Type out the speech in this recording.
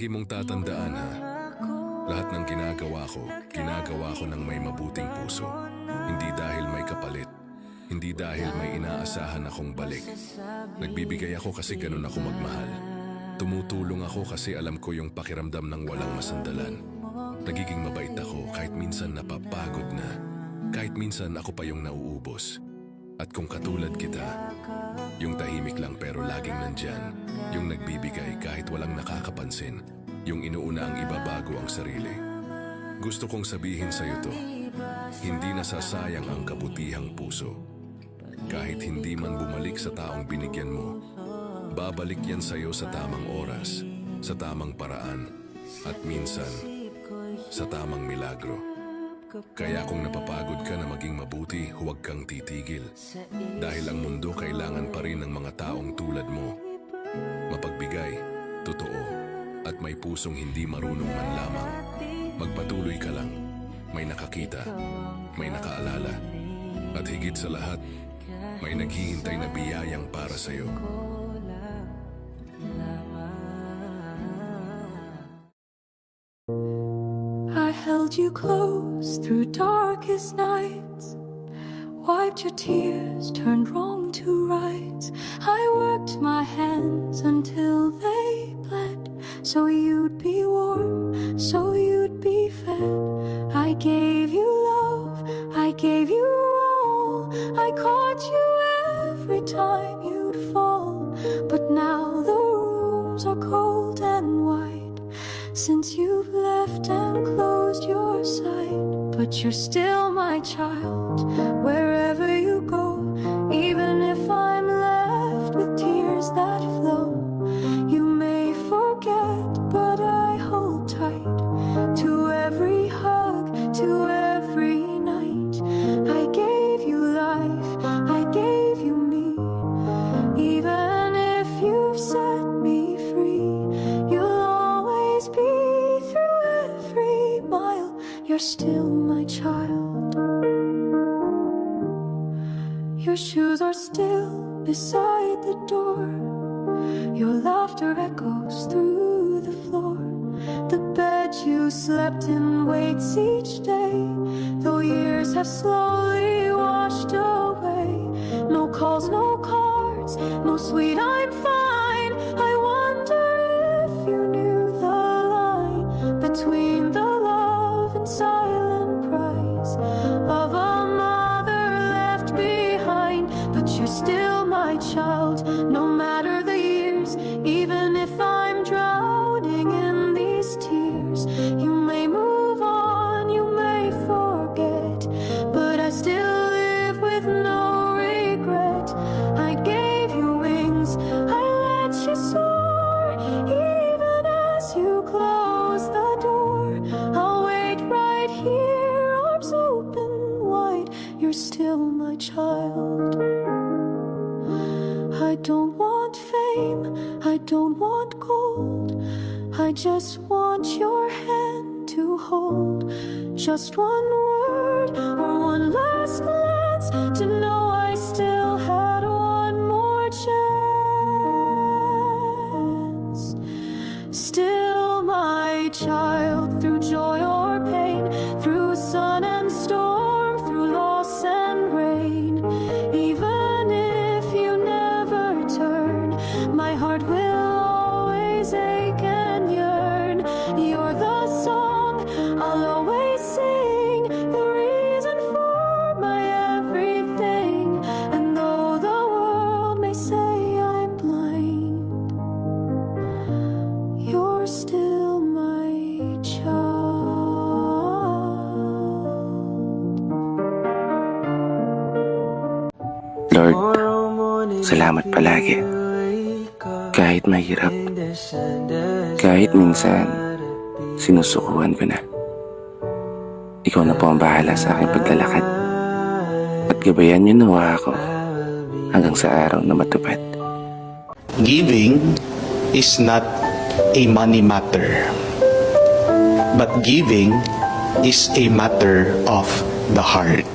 Lagi mong tatandaan ha, lahat ng ginagawa ko ng may mabuting puso. Hindi dahil may kapalit, hindi dahil may inaasahan akong balik. Nagbibigay ako kasi ganun ako magmahal. Tumutulong ako kasi alam ko yung pakiramdam ng walang masandalan. Nagiging mabait ako kahit minsan napapagod na. Kahit minsan ako pa yung nauubos. At kung katulad kita, yung tahimik lang pero laging nandyan. Yung nagbibigay kahit walang nakakapansin. Yung inuuna ang iba bago ang sarili. Gusto kong sabihin sa'yo to, hindi nasasayang ang kabutihang puso. Kahit hindi man bumalik sa taong binigyan mo, babalik yan sa'yo sa tamang oras, sa tamang paraan, at minsan, sa tamang milagro. Kaya kung napapagod ka na maging mabuti, huwag kang titigil. Dahil ang mundo kailangan pa rin ng mga taong tulad mo. Mapagbigay, totoo, at may pusong hindi marunong man lamang. Magpatuloy ka lang. May nakakita, may nakaalala. At higit sa lahat, may naghihintay na biyayang para sa'yo. I held you close through darkest nights, wiped your tears, turned wrong to right. I worked my hands until they bled, so you'd be warm, so you'd be fed. I gave you love, I gave you all. I caught you every time you'd fall, but now the rooms are cold and white since you've left and closed your sight. But you're still my child, wherever you go. Even if I'm left with tears that flow, you may forget, but I hold tight to every hug, to every night. I gave you life, I gave you me. Even if you've set me free, you'll always be through every mile. You're still my child. Your shoes are still beside the door. Your laughter echoes through the floor. The bed you slept in waits each day, though years have slowly washed away. No calls, no cards, no sweet I'm fine. I wonder if you knew the line between the love and silent cries of a mother left behind. But you're still my child, no matter the years. Even if I'm drowning in these tears, you may move on, you may forget, but I still live with no regret. I gave you wings, I let you soar. Even as you close the door, I'll wait right here, arms open wide. You're still my child. I don't want fame, I don't want gold. I just want your hand to hold. Just one word or one last glance to know I still had one more chance. Still my child, through joy or pain, through sun and storm, through loss and rain. Even if you never turn, my heart will always ache and yearn. You're the song I'll always sing, the reason for my everything. And though the world may say I'm blind, you're still my child. Lord, salamat palagi. Kahit mahirap, kahit minsan, sinusukuhan ko na. Ikaw na po ang bahala sa aking paglalakad. At gabayan niyo nawa ako hanggang sa araw na matupad. Giving is not a money matter, but giving is a matter of the heart.